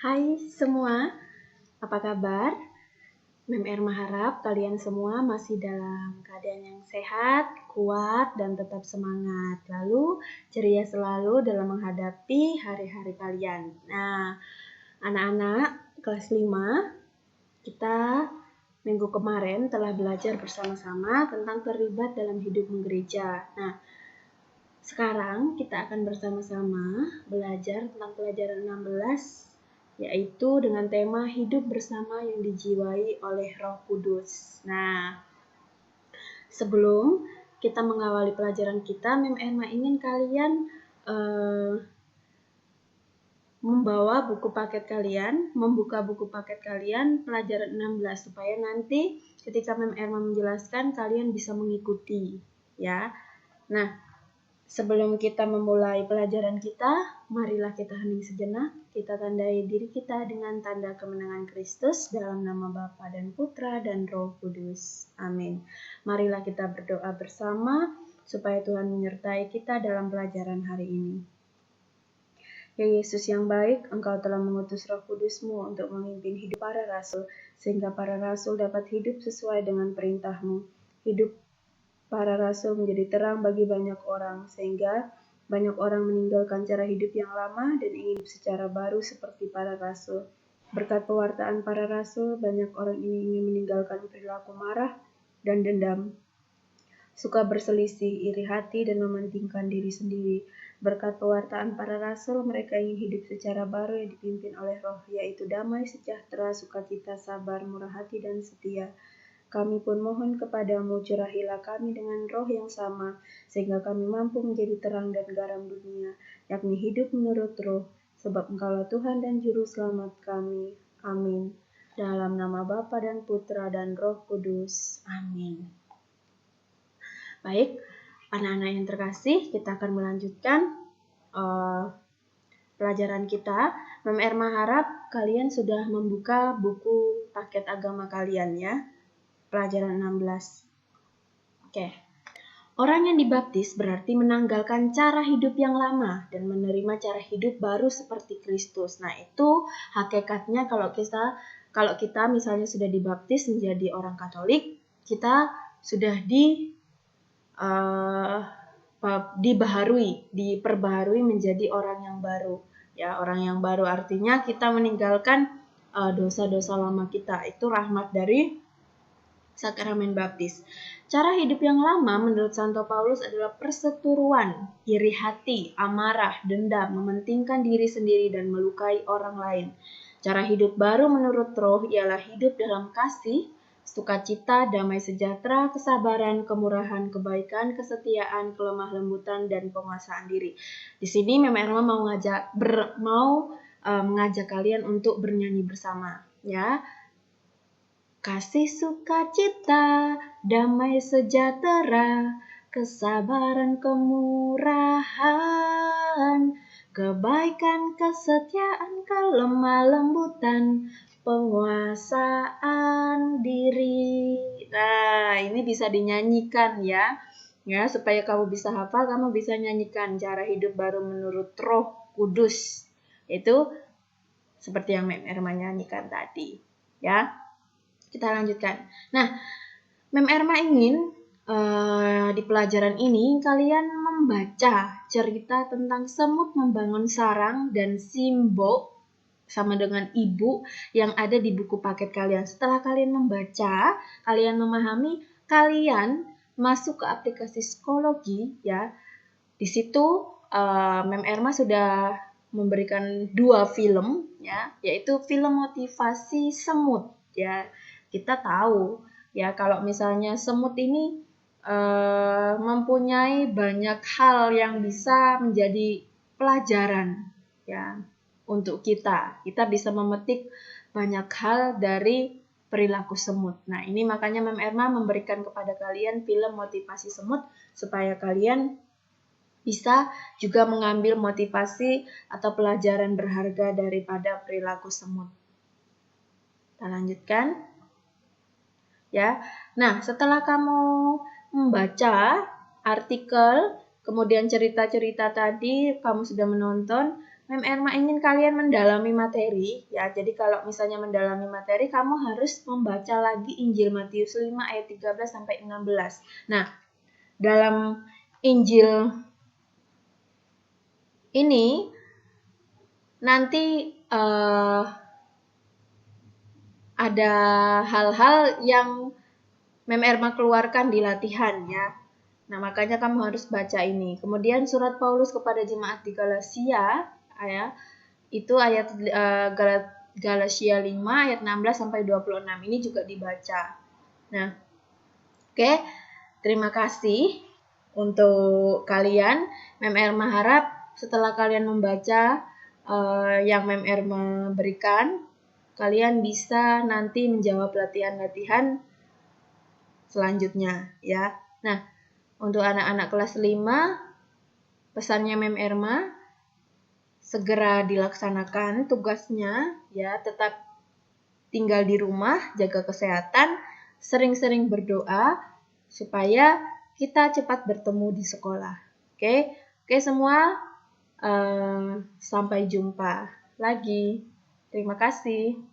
Hai semua, apa kabar? Mem Erma harap kalian semua masih dalam keadaan yang sehat, kuat, dan tetap semangat. Lalu ceria selalu dalam menghadapi hari-hari kalian. Nah, anak-anak kelas 5, kita minggu kemarin telah belajar bersama-sama tentang terlibat dalam hidup menggereja. Nah, sekarang kita akan bersama-sama belajar tentang pelajaran 16, yaitu dengan tema hidup bersama yang dijiwai oleh Roh Kudus. Nah, sebelum kita mengawali pelajaran kita, Mem Erma ingin kalian membuka buku paket kalian pelajaran 16 supaya nanti ketika Mem Erma menjelaskan kalian bisa mengikuti, ya. Nah, sebelum kita memulai pelajaran kita, marilah kita hening sejenak, kita tandai diri kita dengan tanda kemenangan Kristus dalam nama Bapa dan Putra dan Roh Kudus. Amin. Marilah kita berdoa bersama supaya Tuhan menyertai kita dalam pelajaran hari ini. Ya Yesus yang baik, Engkau telah mengutus Roh Kudus-Mu untuk memimpin hidup para rasul, sehingga para rasul dapat hidup sesuai dengan perintah-Mu. Hidup para rasul menjadi terang bagi banyak orang, sehingga banyak orang meninggalkan cara hidup yang lama dan ingin hidup secara baru seperti para rasul. Berkat pewartaan para rasul, banyak orang ini ingin meninggalkan perilaku marah dan dendam, suka berselisih, iri hati, dan mementingkan diri sendiri. Berkat pewartaan para rasul, mereka ingin hidup secara baru yang dipimpin oleh Roh, yaitu damai, sejahtera, sukacita, sabar, murah hati, dan setia. Kami pun mohon kepadamu, curahilah kami dengan roh yang sama, sehingga kami mampu menjadi terang dan garam dunia, yakni hidup menurut roh, sebab Engkaulah Tuhan dan Juru Selamat kami. Amin. Dalam nama Bapa dan Putra dan Roh Kudus. Amin. Baik, anak-anak yang terkasih, kita akan melanjutkan pelajaran kita. Mem Erma harap kalian sudah membuka buku paket agama kalian ya. Pelajaran 16. Oke. Orang yang dibaptis berarti menanggalkan cara hidup yang lama dan menerima cara hidup baru seperti Kristus. Nah, itu hakikatnya kalau kita misalnya sudah dibaptis menjadi orang Katolik, kita sudah diperbaharui menjadi orang yang baru. Ya, orang yang baru artinya kita meninggalkan dosa-dosa lama kita. Itu rahmat dari sakramen baptis. Cara hidup yang lama menurut Santo Paulus adalah perseteruan, iri hati, amarah, dendam, mementingkan diri sendiri dan melukai orang lain. Cara hidup baru menurut Roh ialah hidup dalam kasih, sukacita, damai sejahtera, kesabaran, kemurahan, kebaikan, kesetiaan, kelemah lembutan, dan penguasaan diri. Di sini Mem Erma mau mengajak kalian untuk bernyanyi bersama, ya. Kasih, sukacita, damai sejahtera, kesabaran, kemurahan, kebaikan, kesetiaan, kelemah lembutan, penguasaan diri. Nah, ini bisa dinyanyikan ya. Ya, supaya kamu bisa hafal, kamu bisa nyanyikan cara hidup baru menurut Roh Kudus. Itu seperti yang Mem Erma nyanyikan tadi, ya. Kita lanjutkan. Nah, Mem Erma ingin di pelajaran ini kalian membaca cerita tentang semut membangun sarang dan Simbo sama dengan ibu yang ada di buku paket kalian. Setelah kalian membaca, kalian memahami, kalian masuk ke aplikasi psikologi ya. Di situ Mem Erma sudah memberikan 2 film ya, yaitu film motivasi semut ya. Kita tahu ya kalau misalnya semut ini mempunyai banyak hal yang bisa menjadi pelajaran ya untuk kita. Kita bisa memetik banyak hal dari perilaku semut. Nah, ini makanya Mem Erma memberikan kepada kalian film motivasi semut supaya kalian bisa juga mengambil motivasi atau pelajaran berharga daripada perilaku semut. Kita lanjutkan. Ya. Nah, setelah kamu membaca artikel, kemudian cerita-cerita tadi, kamu sudah menonton, Mem Erma ingin kalian mendalami materi, ya. Jadi kalau misalnya mendalami materi, kamu harus membaca lagi Injil Matius 5 ayat 13 sampai 16. Nah, dalam Injil ini nanti ada hal-hal yang Mem Erma keluarkan di latihan, ya. Nah, makanya kamu harus baca ini. Kemudian surat Paulus kepada jemaat di Galatia, ya, itu ayat Galatia 5 ayat 16 sampai 26. Ini juga dibaca. Nah, oke. Terima kasih untuk kalian. Mem Erma harap setelah kalian membaca yang Mem Erma berikan, kalian bisa nanti menjawab latihan-latihan selanjutnya, ya. Nah, untuk anak-anak kelas 5, pesannya Mem Erma, segera dilaksanakan tugasnya, ya, tetap tinggal di rumah, jaga kesehatan, sering-sering berdoa, supaya kita cepat bertemu di sekolah. Oke semua, sampai jumpa lagi. Terima kasih.